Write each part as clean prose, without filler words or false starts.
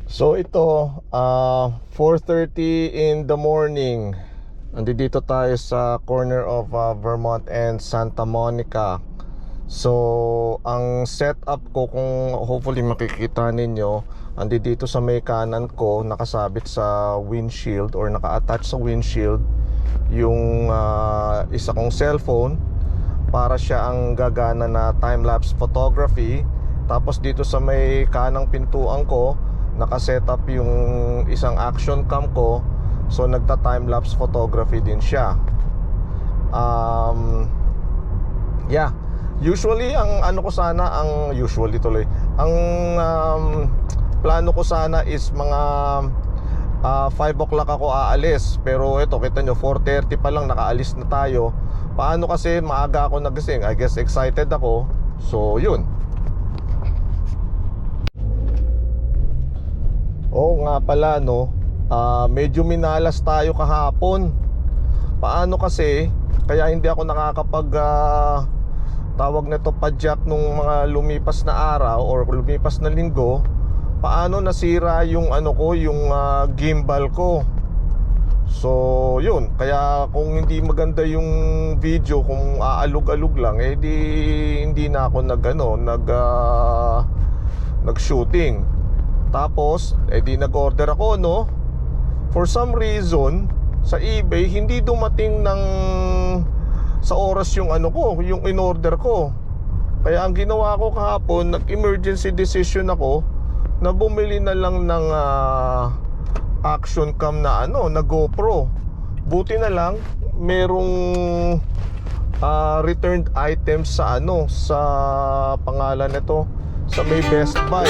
So ito, 4:30 in the morning. Nandito tayo sa corner of Vermont and Santa Monica. So ang setup ko, kung hopefully makikita ninyo, dito sa may kanan ko, nakasabit sa windshield or naka-attach sa windshield yung isa kong cellphone para siya ang gagana na time-lapse photography. Tapos dito sa may kanang pintuan ko, naka-setup yung isang action cam ko. So nagta-time-lapse photography din siya. Yeah. Usually ang ano ko sana, ang plano ko sana is mga 5 o'clock ako aalis. Pero ito, kita nyo, 4:30 pa lang nakaalis na tayo. Paano kasi maaga ako nagising? I guess excited ako. So yun. Oo nga pala no, medyo minalas tayo kahapon. Paano kasi, kaya hindi ako nakakapag tawag nito padjak nung mga lumipas na araw or lumipas na linggo. Paano nasira yung ano ko, yung gimbal ko. So yun, kaya kung hindi maganda yung video, kung aalog-alog lang, hindi na ako nag-shooting. Tapos di nag-order ako no. For some reason sa eBay hindi dumating sa oras yung ano ko, yung in-order ko. Kaya ang ginawa ko kahapon, nag-emergency decision ako na bumili na lang ng action cam na na GoPro. Buti na lang merong returned items sa sa pangalan nito, sa may Best Buy.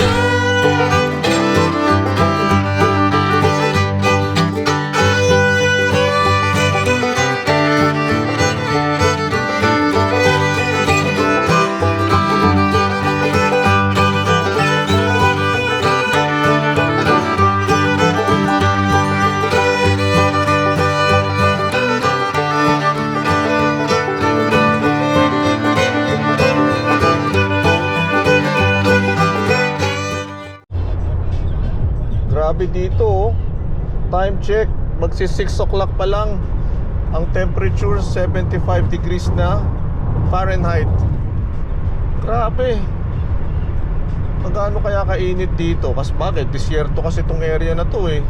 Grabe dito time check, magsi 6 o'clock pa lang. Ang temperature 75 degrees na Fahrenheit. Grabe. Magkano kaya kainit dito? Kasi bakit? Disyerto kasi itong area na to eh.